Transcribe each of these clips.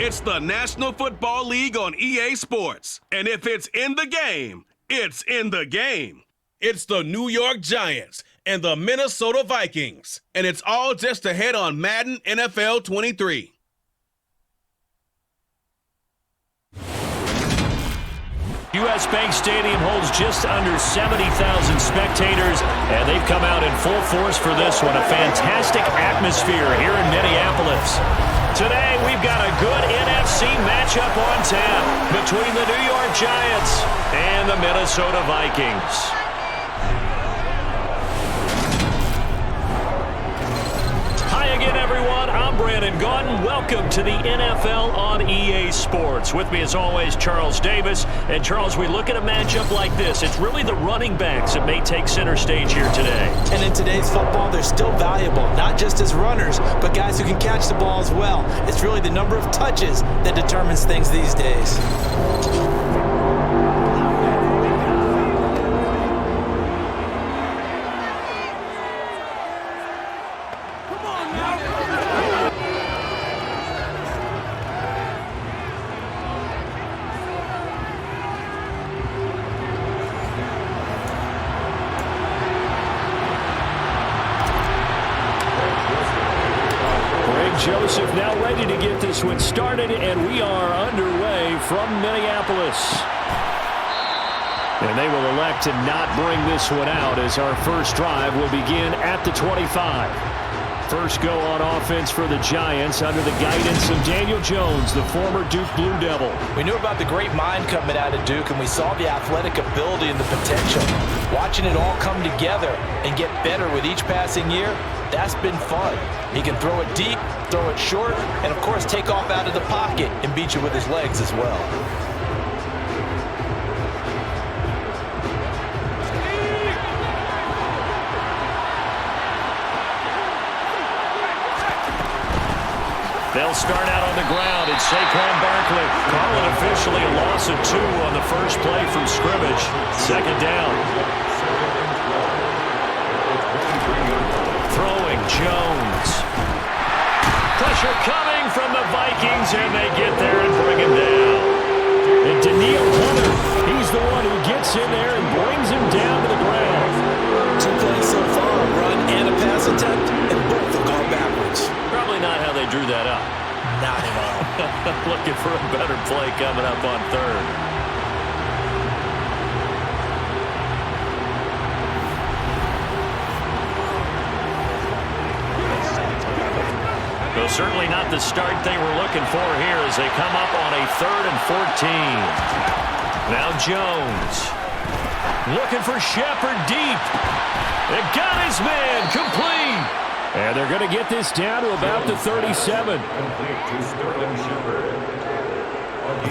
It's the National Football League on EA Sports. And if it's in the game, it's in the game. It's the New York Giants and the Minnesota Vikings. And it's all just ahead on Madden NFL 23. U.S. Bank Stadium holds just under 70,000 spectators, and they've come out in full force for this one. A fantastic atmosphere here in Minneapolis. Today, we've got a good NFC matchup on tap between the New York Giants and the Minnesota Vikings. Hi again, everyone. I'm Brandon Gaudin. Welcome to the NFL on EA Sports. With me, as always, Charles Davis. And, Charles, we look at a matchup like this. It's really the running backs that may take center stage here today. And in today's football, they're still valuable, not just as runners, but guys who can catch the ball as well. It's really the number of touches that determines things these days. Joseph now ready to get this one started, and we are underway from Minneapolis. And they will elect to not bring this one out as our first drive will begin at the 25. First go on offense for the Giants under the guidance of Daniel Jones, the former Duke Blue Devil. We knew about the great mind coming out of Duke, and we saw the athletic ability and the potential. Watching it all come together and get better with each passing year, that's been fun. He can throw it deep, throw it short, and of course take off out of the pocket and beat you with his legs as well. They'll start out on the ground. It's Saquon Barkley. Call it officially a loss of 2 on the first play from scrimmage. Second down. Throwing Jones. Pressure coming from the Vikings, and they get there and bring him down. And Danielle Hunter, he's the one who gets in there and brings him down to the ground. 2 plays so far, a run and a pass attempt, and both have gone backwards. Probably not how they drew that up. Not at all. Looking for a better play coming up on third. Well, certainly not the start they were looking for here as they come up on a 3rd and 14. Now Jones looking for Shepard deep. They got his man complete. And they're going to get this down to about the 37.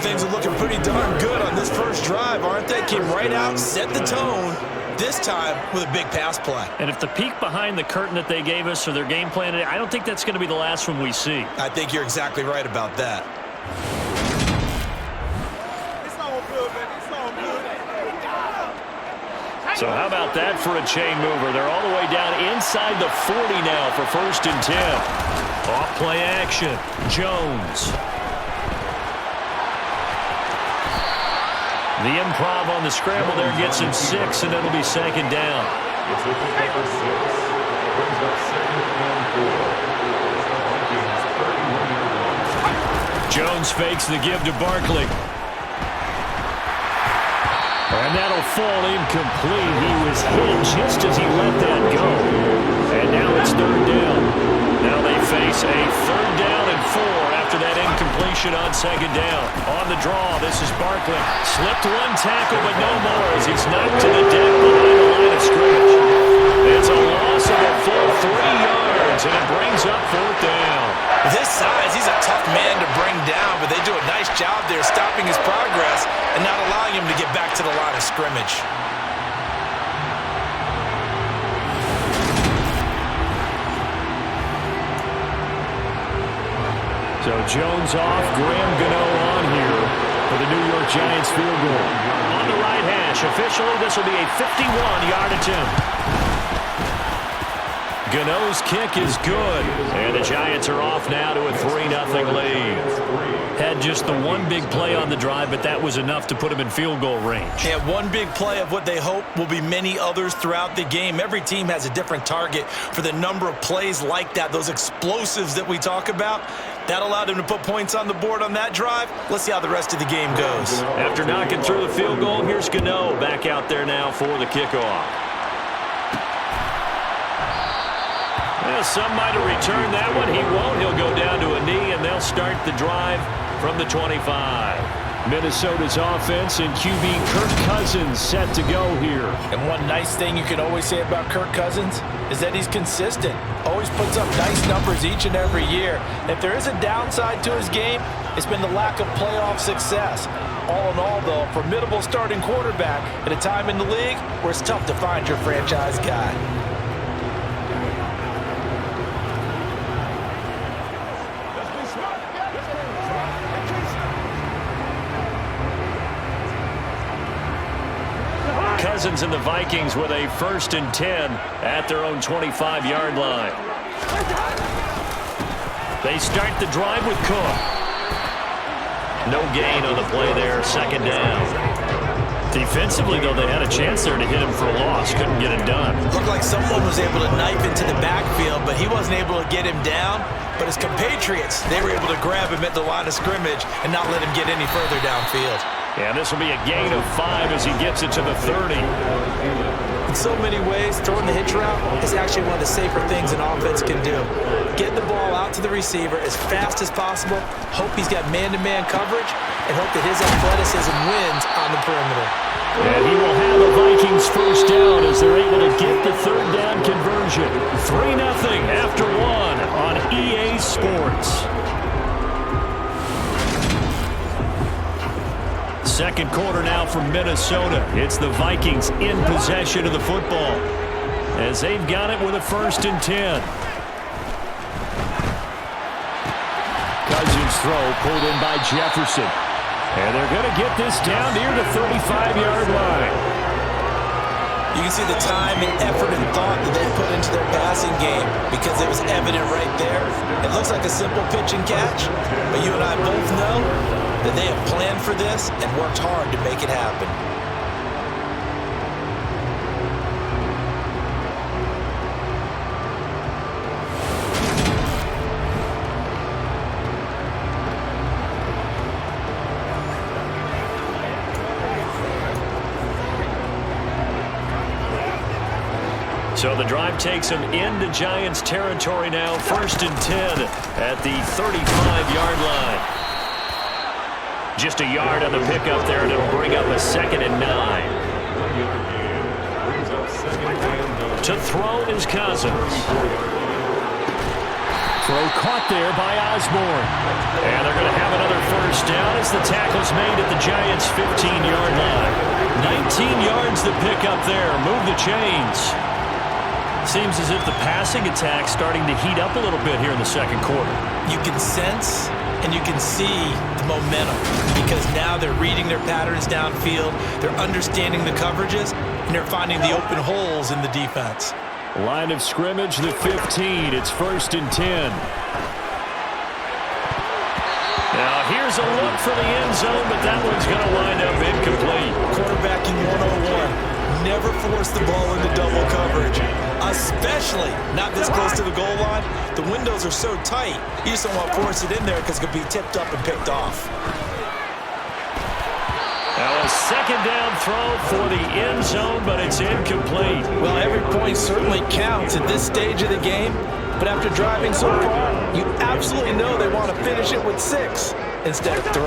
Things are looking pretty darn good on this first drive, aren't they? Came right out, set the tone, this time with a big pass play. And if the peek behind the curtain that they gave us or their game plan, I don't think that's going to be the last one we see. I think you're exactly right about that. So how about that for a chain mover? They're all the way down inside the 40 now for 1st and 10. Off play action. Jones. The improv on the scramble there gets him 6, and it'll be 2nd down. Jones fakes the give to Barkley. And that'll fall incomplete. He was hit just as he let that go. And now it's 3rd down. Now they face a 3rd down and 4 after that incompletion on 2nd down. On the draw, this is Barkley. Slipped one tackle, but no more as he's knocked to the deck behind the line of scrimmage. It's a loss of a full 3 yards, and it brings up 4th down. With his size, he's a tough man to bring down, but they do a nice job there stopping his progress and not allowing him to get back to the line of scrimmage. So Jones off, Graham Gano on here for the New York Giants field goal. On the right hash, officially this will be a 51-yard attempt. Gano's kick is good. And the Giants are off now to a 3-0 lead. Had just the one big play on the drive, but that was enough to put him in field goal range. Yeah, one big play of what they hope will be many others throughout the game. Every team has a different target for the number of plays like that, those explosives that we talk about. That allowed him to put points on the board on that drive. Let's see how the rest of the game goes. After knocking through the field goal, here's Gano back out there now for the kickoff. Well, some might have returned that one. He won't. He'll go down to a knee, and they'll start the drive from the 25. Minnesota's offense and QB Kirk Cousins set to go here. And one nice thing you can always say about Kirk Cousins is that he's consistent. Always puts up nice numbers each and every year. If there is a downside to his game, it's been the lack of playoff success. All in all, though, a formidable starting quarterback at a time in the league where it's tough to find your franchise guy. Cousins and the Vikings with a 1st and 10 at their own 25-yard line. They start the drive with Cook. No gain on the play there, 2nd down. Defensively, though, they had a chance there to hit him for a loss. Couldn't get it done. Looked like someone was able to knife into the backfield, but he wasn't able to get him down. But his compatriots, they were able to grab him at the line of scrimmage and not let him get any further downfield. Yeah, this will be a gain of 5 as he gets it to the 30. In so many ways, throwing the hitch route is actually one of the safer things an offense can do. Get the ball out to the receiver as fast as possible, hope he's got man-to-man coverage, and hope that his athleticism wins on the perimeter. And he will have the Vikings 1st down as they're able to get the 3rd down conversion. 3-0 after 1 on EA Sports. Second quarter now from Minnesota. It's the Vikings in possession of the football as they've got it with a 1st and 10. Cousins throw pulled in by Jefferson. And they're going to get this down near the 35-yard line. You can see the time and effort and thought that they put into their passing game because it was evident right there. It looks like a simple pitch and catch, but you and I both know that they have planned for this and worked hard to make it happen. So the drive takes them into Giants territory now. 1st and 10 at the 35-yard line. Just a yard on the pickup there, and it'll bring up a 2nd and 9. To throw is Cousins. Throw caught there by Osborne. And they're going to have another 1st down as the tackle's made at the Giants' 15-yard line. 19 yards the pickup there. Move the chains. Seems as if the passing attack's starting to heat up a little bit here in the 2nd quarter. You can sense and you can see the momentum because now they're reading their patterns downfield, they're understanding the coverages, and they're finding the open holes in the defense. Line of scrimmage, the 15. It's 1st and 10. Now here's a look for the end zone, but that one's going to wind up incomplete. Quarterbacking 101. Never force the ball into double coverage, especially not this close to the goal line. The windows are so tight, you just don't want to force it in there because it could be tipped up and picked off. Now a 2nd down throw for the end zone, but it's incomplete. Well, every point certainly counts at this stage of the game, but after driving so far, you absolutely know they want to finish it with 6 instead of 3.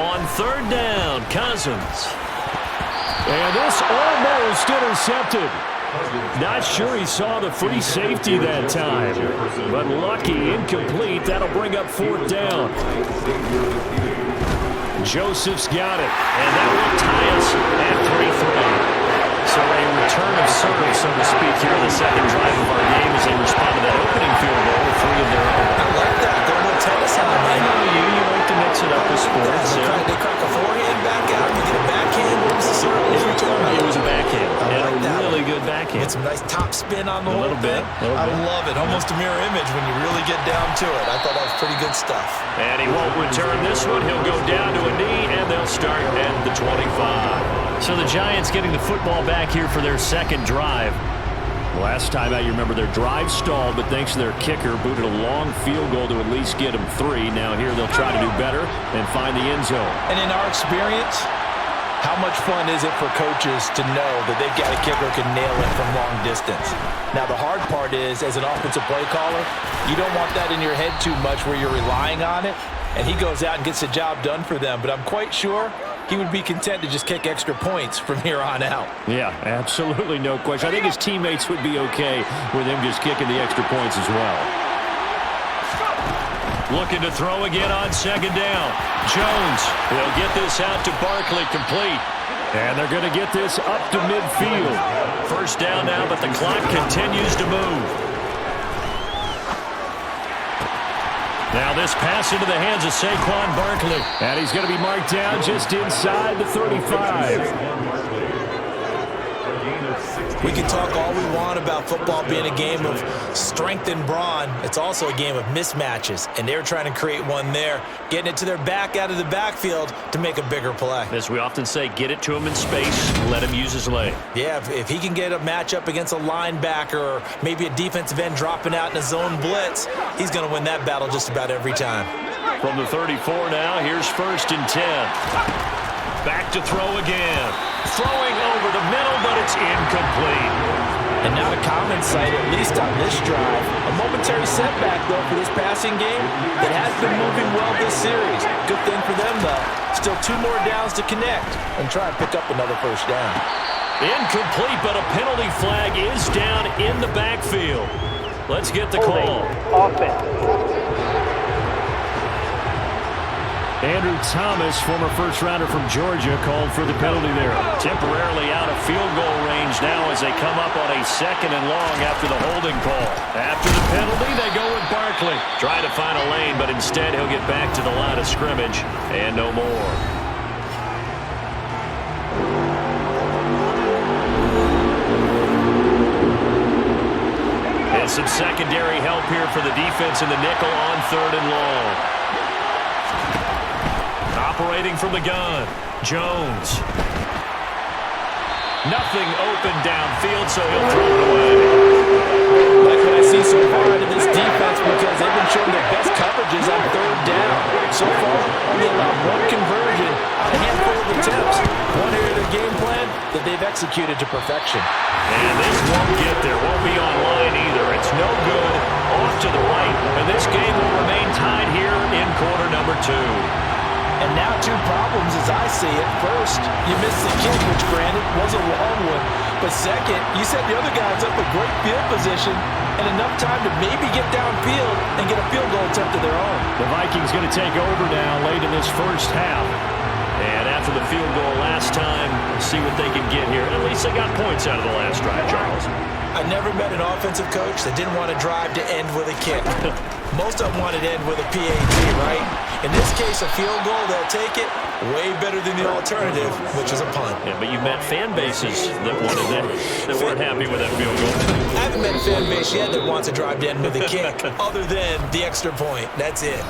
On 3rd down, Cousins. And this almost intercepted. Not sure he saw the free safety that time. But lucky, incomplete. That'll bring up 4th down. Joseph's got it. And that will tie us at 3-3. So a return of service, so to speak, here in the 2nd drive of our game as they respond to that opening field goal with 3 of their own. I like that. They're no tennis on. I know you like to mix it up with sports. They crack a forehand back out. You get a backhand. What was the serve? It was a backhand. And a really good backhand. Get some nice top spin on the whole thing. I love it. Almost a mirror image when you really get down to it. I thought that was pretty good stuff. And he won't return this one. He'll go down to a knee, and they'll start at the 25. So the Giants getting the football back here for their second drive. Last time out, you remember their drive stalled, but thanks to their kicker, booted a long field goal to at least get them 3. Now here they'll try to do better and find the end zone. And in our experience, how much fun is it for coaches to know that they've got a kicker who can nail it from long distance? Now, the hard part is, as an offensive play caller, you don't want that in your head too much where you're relying on it, and he goes out and gets the job done for them. But I'm quite sure he would be content to just kick extra points from here on out. Yeah, absolutely no question. I think his teammates would be okay with him just kicking the extra points as well. Looking to throw again on second down. Jones will get this out to Barkley, complete. And they're going to get this up to midfield. First down now, but the clock continues to move. Now this pass into the hands of Saquon Barkley. And he's going to be marked down just inside the 35. We can talk all we want about football being a game of strength and brawn. It's also a game of mismatches, and they're trying to create one there, getting it to their back out of the backfield to make a bigger play. As we often say, get it to him in space, let him use his leg. Yeah, if he can get a matchup against a linebacker or maybe a defensive end dropping out in a zone blitz, he's going to win that battle just about every time. From the 34 now, here's 1st and 10. Back to throw again. Throwing over the middle, but it's incomplete. And not a common sight, at least on this drive. A momentary setback, though, for this passing game that has been moving well this series. Good thing for them, though. Still 2 more downs to connect and try and pick up another first down. Incomplete, but a penalty flag is down in the backfield. Let's get the call. Offense. Andrew Thomas, former first-rounder from Georgia, called for the penalty there. Temporarily out of field goal range now as they come up on a 2nd and long after the holding call. After the penalty, they go with Barkley. Trying to find a lane, but instead he'll get back to the line of scrimmage and no more. And some secondary help here for the defense in the nickel on 3rd and long. Operating from the gun, Jones. Nothing open downfield, so he'll throw it away. Like what I see so far out of this defense, because they've been showing their best coverages on 3rd down. So far, only allowed 1 conversion on a handful of attempts. One area of their game plan that they've executed to perfection. And this won't get there, won't be online either. It's no good, off to the right, and this game will remain tied here in quarter number 2. And now 2 problems as I see it. First, you missed the kick, which granted was a long one. But second, you set the other guys up with great field position and enough time to maybe get downfield and get a field goal attempt of their own. The Vikings going to take over now late in this first half. And after the field goal last time, see what they can get here. At least they got points out of the last drive, Charles. I never met an offensive coach that didn't want to drive to end with a kick. Most of them wanted to end with a PAT, right? In this case, a field goal, they'll take it. Way better than the alternative, which is a punt. Yeah, but you met fan bases that wanted that, that weren't happy with that field goal. I haven't met a fan base yet that wants to drive to end with a kick, other than the extra point. That's it.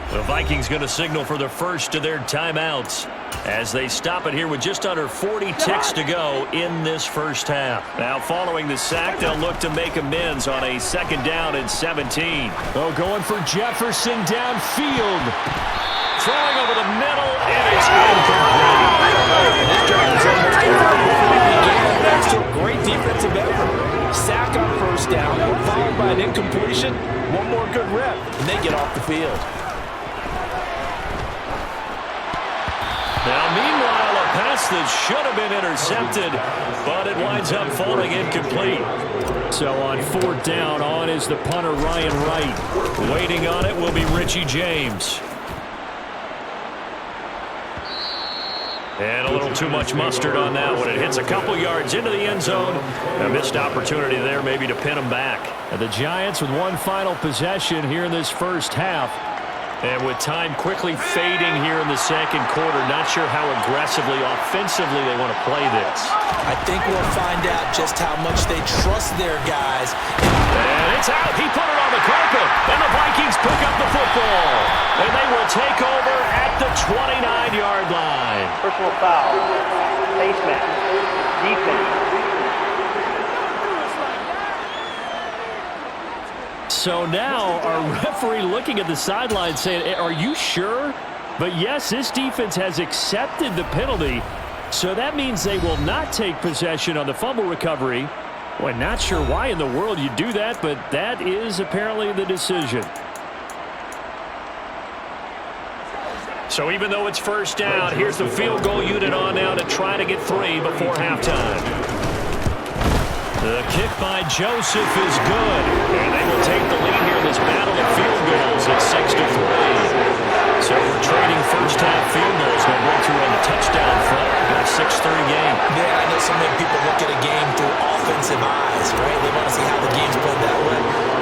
The Vikings going to signal for the first of their timeouts as they stop it here with just under 40 ticks to go in this first half. Now, following the sack, they'll look to make amends on a 2nd down and 17. Oh, going for Jefferson downfield. Throwing over the middle, and it's incomplete. This drive is almost over before it began. Still great defensive effort. Sack on 1st down, followed by an incompletion. One more good rep, and they get off the field. Now, meanwhile, a pass that should have been intercepted, but it winds up falling incomplete. So on 4th down, on is the punter, Ryan Wright. Waiting on it will be Richie James. And a little too much mustard on that one. It hits a couple yards into the end zone. A missed opportunity there maybe to pin them back. And the Giants with one final possession here in this first half. And with time quickly fading here in the second quarter, not sure how aggressively, offensively they want to play this. I think we'll find out just how much they trust their guys. And it's out. He put it on the carpet. And the Vikings pick up the football. And they will take over at the 29-yard line. Personal foul. Face mask. Defense. So now our referee looking at the sideline saying, are you sure? But yes, this defense has accepted the penalty. So that means they will not take possession on the fumble recovery. Well, not sure why in the world you do that, but that is apparently the decision. So even though it's first down, here's the field goal unit on now to try to get 3 before halftime. The kick by Joseph is good. And they will take the lead here in this battle of field goals at 6-3. So we're trading first half field goals. We'll break through on the touchdown front. Got a 6-3 game. Yeah, I know so many people look at a game through offensive eyes, right? They want to see how the game's played that way.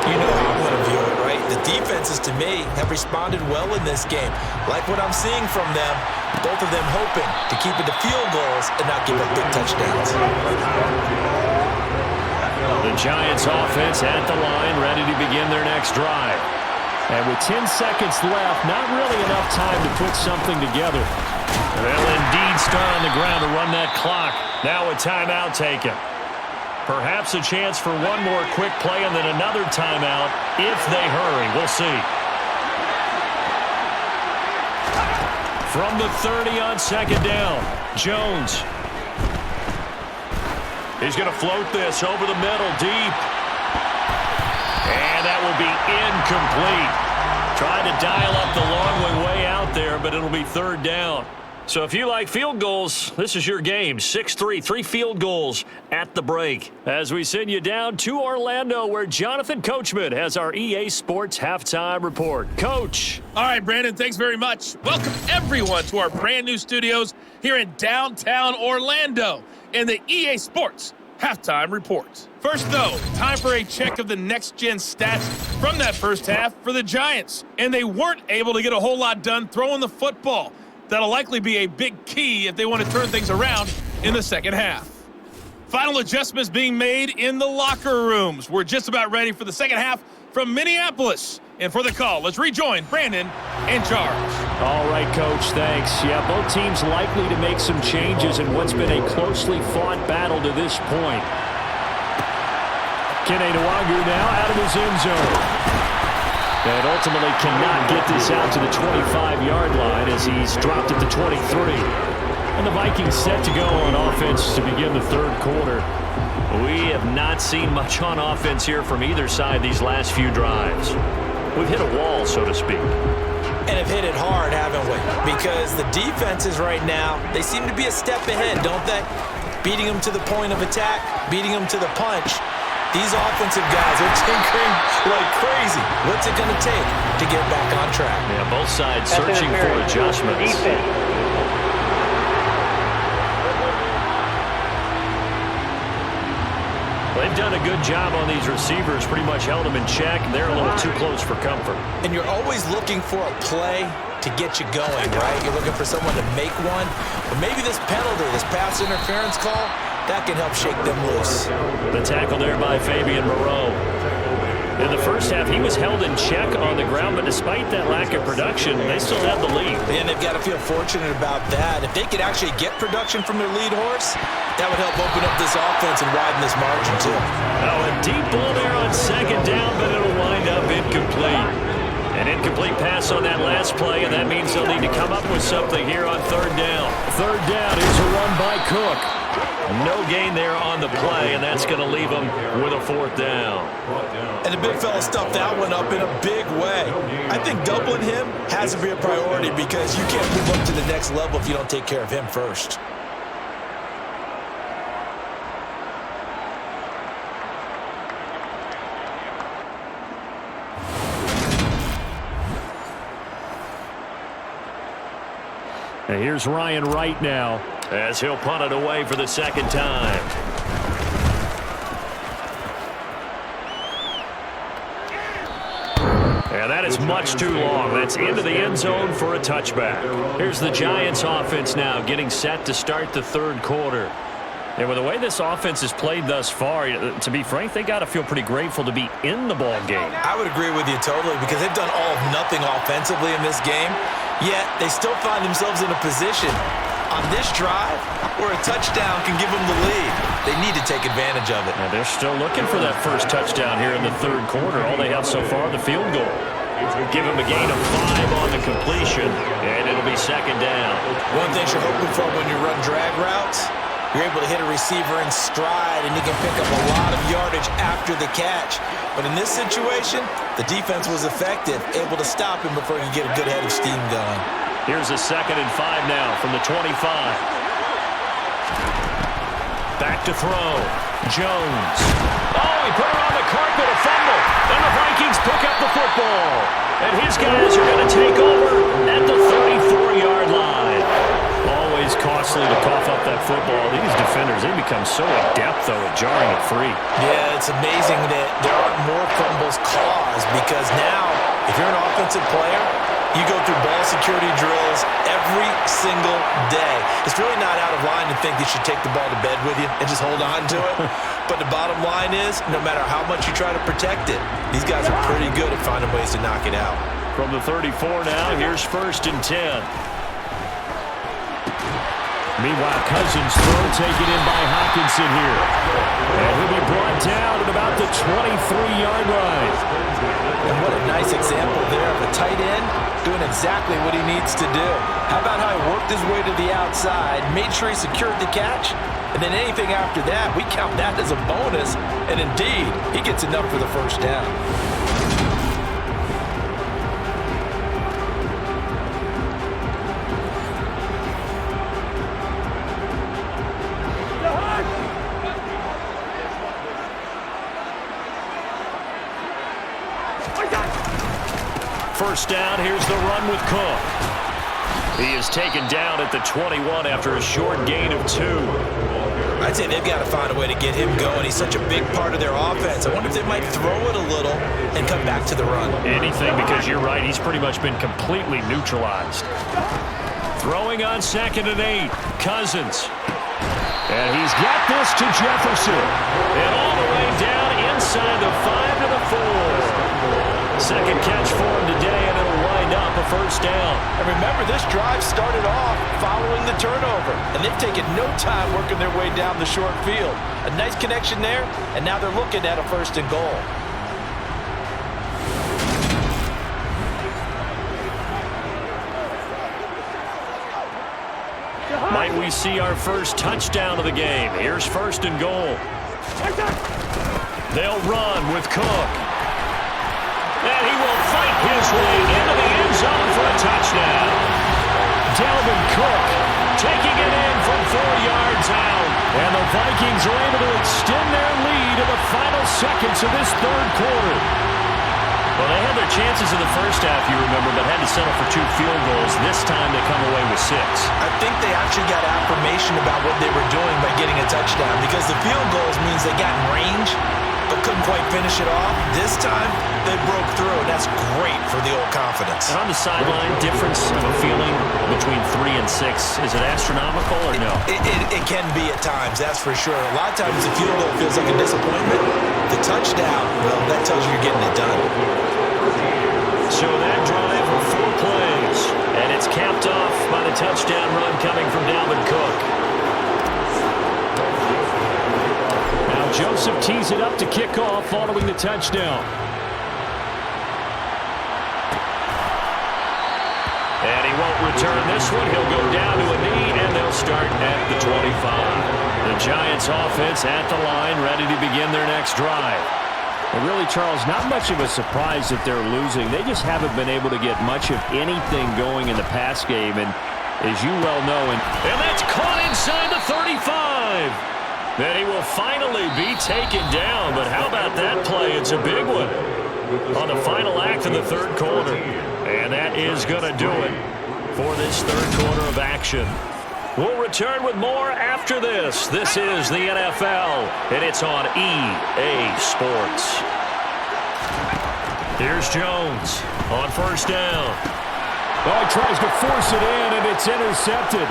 You know how I'm going to view it, right? The defenses, to me, have responded well in this game. Like what I'm seeing from them, both of them hoping to keep it to field goals and not give up big touchdowns. The Giants offense at the line, ready to begin their next drive. And with 10 seconds left, not really enough time to put something together. They'll indeed start on the ground to run that clock. Now a timeout taken. Perhaps a chance for one more quick play and then another timeout if they hurry. We'll see. From the 30 on second down, Jones. He's going to float this over the middle, deep. And that will be incomplete. Tried to dial up the long one way out there, but it'll be third down. So if you like field goals, this is your game. 6-3, 3 field goals at the break. As we send you down to Orlando, where Jonathan Coachman has our EA Sports Halftime Report. Coach. All right, Brandon, thanks very much. Welcome, everyone, to our brand new studios here in downtown Orlando in the EA Sports Halftime Report. First, though, time for a check of the next-gen stats from that first half for the Giants. And they weren't able to get a whole lot done throwing the football. That'll likely be a big key if they want to turn things around in the second half. Final adjustments being made in the locker rooms. We're just about ready for the second half from Minneapolis. And for the call, let's rejoin Brandon in charge. All right, Coach, thanks. Yeah, both teams likely to make some changes in what's been a closely fought battle to this point. Kene Nwagu now out of his end zone. And ultimately cannot get this out to the 25-yard line as he's dropped at the 23. And the Vikings set to go on offense to begin the third quarter. We have not seen much on offense here from either side these last few drives. We've hit a wall, so to speak. And have hit it hard, haven't we? Because the defenses right now, they seem to be a step ahead, don't they? Beating them to the point of attack, beating them to the punch. These offensive guys are tinkering like crazy. What's it going to take to get back on track? Yeah, both sides searching for adjustments. They've done a good job on these receivers, pretty much held them in check. They're a little too close for comfort. And you're always looking for a play to get you going, right? You're looking for someone to make one. But maybe this penalty, this pass interference call, that can help shake them loose. The tackle there by Fabian Moreau. In the first half, he was held in check on the ground, but despite that lack of production, they still have the lead. And they've got to feel fortunate about that. If they could actually get production from their lead horse, that would help open up this offense and widen this margin, too. Oh, a deep ball there on second down, but it'll wind up incomplete. An incomplete pass on that last play, and that means they'll need to come up with something here on third down. Third down is a run by Cook. No gain there on the play, and that's going to leave them with a fourth down. And the big fella stuffed that one up in a big way. I think doubling him has to be a priority because you can't move up to the next level if you don't take care of him first. And here's Ryan Wright now as he'll punt it away for the second time. And that is It's much too long. That's into the end zone for a touchback. Here's the Giants offense now getting set to start the third quarter. And with the way this offense has played thus far, to be frank, they got to feel pretty grateful to be in the ball game. I would agree with you totally because they've done all of nothing offensively in this game, yet they still find themselves in a position on this drive where a touchdown can give them the lead. They need to take advantage of it. Now they're still looking for that first touchdown here in the third quarter. All they have so far, the field goal. Give them a gain of 5 on the completion, and it'll be second down. One thing you're hoping for when you run drag routes, you're able to hit a receiver in stride, and he can pick up a lot of yardage after the catch. But in this situation, the defense was effective, able to stop him before he could get a good head of steam going. Here's a 2nd and 5 now from the 25. Back to throw. Jones. Oh, he put her on the carpet, a fumble. And the Vikings pick up the football. And his guys are going to take over at the 34-yard line. Always costly to cough up that football. These defenders, they become so adept, though, at jarring it free. Yeah, it's amazing that there aren't more fumbles caused because now, if you're an offensive player, you go through ball security drills every single day. It's really not out of line to think you should take the ball to bed with you and just hold on to it. But the bottom line is, no matter how much you try to protect it, these guys are pretty good at finding ways to knock it out. From the 34 now, here's 1st and 10. Meanwhile, Cousins throw taken in by Hawkinson here. And he'll be brought down at about the 23-yard line. And what a nice example there of a tight end doing exactly what he needs to do. How about how he worked his way to the outside, made sure he secured the catch, and then anything after that, we count that as a bonus. And indeed, he gets enough for the first down. First down, here's the run with Cook. He is taken down at the 21 after a short gain of 2. I'd say they've got to find a way to get him going. He's such a big part of their offense. I wonder if they might throw it a little and come back to the run. Anything, because you're right, he's pretty much been completely neutralized. Throwing on 2nd and 8, Cousins. And he's got this to Jefferson. And all the way down inside the 5 to the 4. Second catch for him today, and it'll wind up a first down. And remember, this drive started off following the turnover, and they've taken no time working their way down the short field. A nice connection there, and now they're looking at a 1st and goal. Might we see our first touchdown of the game? Here's 1st and goal. They'll run with Cook. And he will fight his way into the end zone for a touchdown. Dalvin Cook taking it in from 4 yards out. And the Vikings are able to extend their lead in the final seconds of this third quarter. Well, they had their chances in the first half, you remember, but had to settle for 2 field goals. This time they come away with 6. I think they actually got affirmation about what they were doing by getting a touchdown because the field goals means they got in range but couldn't quite finish it off. This time, they broke through, and that's great for the old confidence. And on the sideline, difference of a feeling between 3 and 6, is it astronomical or no? It can be at times, that's for sure. A lot of times the field goal feels like a disappointment. The touchdown, well, that tells you you're getting it done. So that drive of 4 plays, and it's capped off by the touchdown run coming from Dalvin Cook. Now Joseph tees it up to kick off following the touchdown. And he won't return this one. He'll go down to a knee, and they'll start at the 25. The Giants offense at the line, ready to begin their next drive. And really, Charles, not much of a surprise that they're losing. They just haven't been able to get much of anything going in the pass game. And as you well know, and that's caught inside the 35. Then he will finally be taken down. But how about that play? It's a big one on the final act of the third quarter. And that is going to do it for this third quarter of action. We'll return with more after this. This is the NFL, and it's on EA Sports. Here's Jones on first down. Oh, he tries to force it in, and it's intercepted.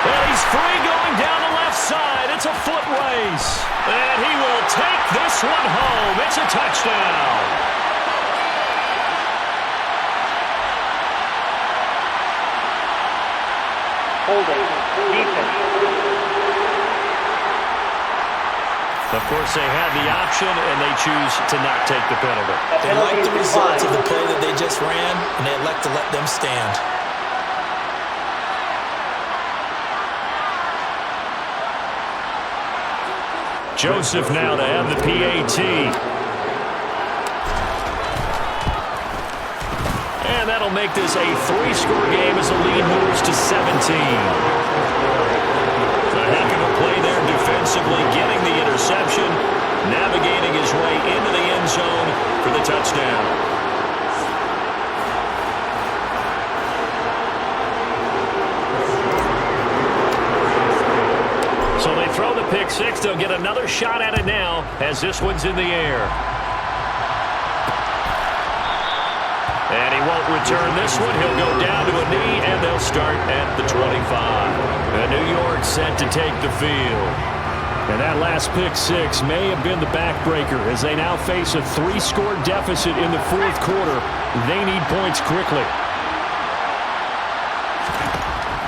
And he's free going down the left side. It's a foot race. And he will take this one home. It's a touchdown. Holding. Defense. Of course, they had the option, and they choose to not take the penalty. They like the results of the play that they just ran, and they elect to let them stand. Joseph now to have the PAT. And that'll make this a 3-score game as the lead moves to 17. A heck of a play there defensively, getting the interception, navigating his way into the end zone for the touchdown. So they throw the pick six. They'll get another shot at it now as this one's in the air. And he won't return this one. He'll go down to a knee, and they'll start at the 25. And New York set to take the field. And that last pick six may have been the backbreaker as they now face a 3-score deficit in the fourth quarter. They need points quickly.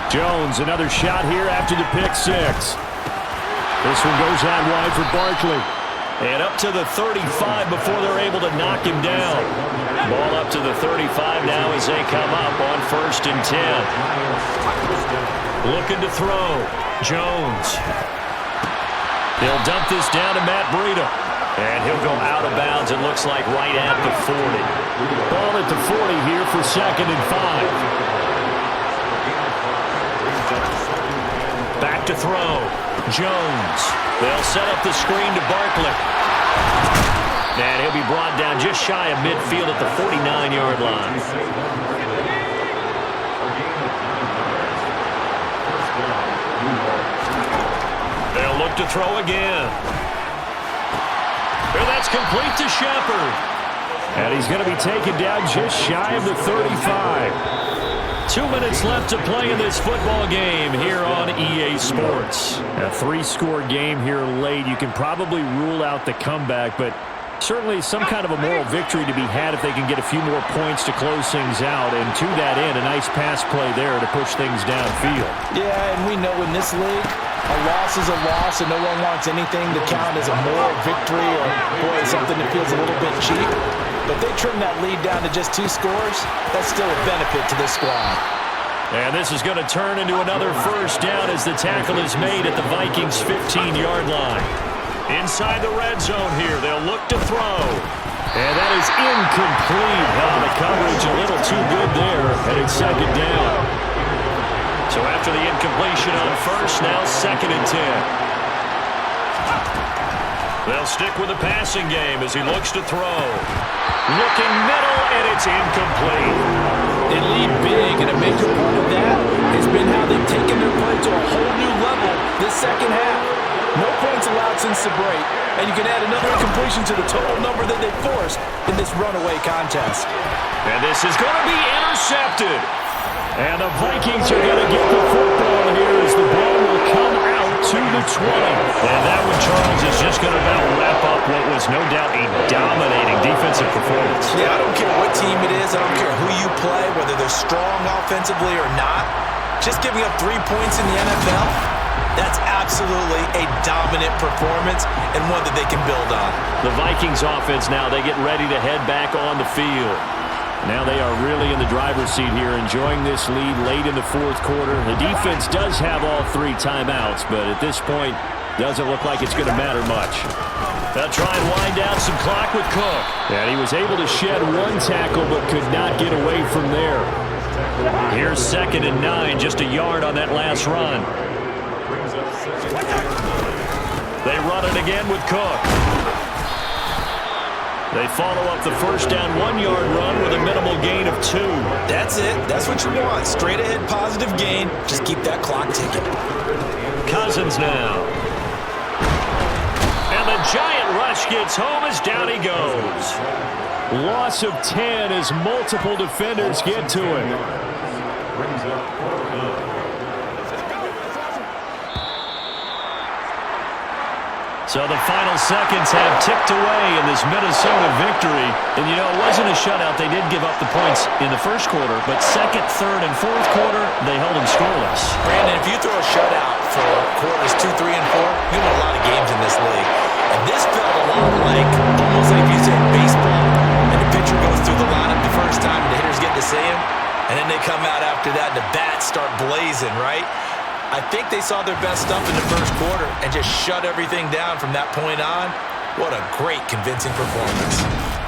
Jones, another shot here after the pick six. This one goes out wide for Barkley. And up to the 35 before they're able to knock him down. Ball up to the 35 now as they come up on 1st and 10. Looking to throw. Jones. He'll dump this down to Matt Breida. And he'll go out of bounds, it looks like, right at the 40. Ball at the 40 here for 2nd and 5. Back to throw. Jones. They'll set up the screen to Barkley. And he'll be brought down just shy of midfield at the 49-yard line. They'll look to throw again. And that's complete to Shepard. And he's going to be taken down just shy of the 35. 2 minutes left to play in this football game here on EA Sports. A 3-score game here late. You can probably rule out the comeback, but certainly some kind of a moral victory to be had if they can get a few more points to close things out. And to that end, a nice pass play there to push things downfield. Yeah, and we know in this league, a loss is a loss, and no one wants anything to count as a moral victory or, boy, something that feels a little bit cheap. But they trim that lead down to just 2 scores. That's still a benefit to this squad. And this is going to turn into another first down as the tackle is made at the Vikings' 15-yard line. Inside the red zone here, they'll look to throw. And that is incomplete. The coverage a little too good there, and it's 2nd down. So after the incompletion on first, now 2nd and 10. They'll stick with the passing game as he looks to throw. Looking middle, and it's incomplete. They lead big, and a major part of that has been how they've taken their play to a whole new level this second half. No points allowed since the break, and you can add another incompletion to the total number that they forced in this runaway contest. And this is going to be intercepted. And the Vikings are going to get the football here as the ball will come out to the 20. And that one, Charles, is just going to about wrap up what was no doubt a dominating defensive performance. Yeah, I don't care what team it is. I don't care who you play, whether they're strong offensively or not. Just giving up 3 points in the NFL, that's absolutely a dominant performance and one that they can build on. The Vikings offense now, they get ready to head back on the field. Now they are really in the driver's seat here, enjoying this lead late in the fourth quarter. The defense does have all 3 timeouts, but at this point, doesn't look like it's going to matter much. They'll try and wind down some clock with Cook. And he was able to shed 1 tackle, but could not get away from there. Here's 2nd and 9, just a yard on that last run. They run it again with Cook. They follow up the first down 1-yard run with a minimal gain of 2. That's it. That's what you want. Straight ahead positive gain. Just keep that clock ticking. Cousins now. And the giant rush rush gets home as down he goes. Loss of 10 as multiple defenders get to him. So the final seconds have ticked away in this Minnesota victory. And, you know, it wasn't a shutout. They did give up the points in the first quarter. But second, third, and fourth quarter, they held them scoreless. Brandon, if you throw a shutout for quarters 2, 3, and 4, you win a lot of games in this league. And this felt a lot like, almost like you said, baseball. And the pitcher goes through the lineup the first time, and the hitters get to see him. And then they come out after that, and the bats start blazing, right? I think they saw their best stuff in the first quarter and just shut everything down from that point on. What a great, convincing performance.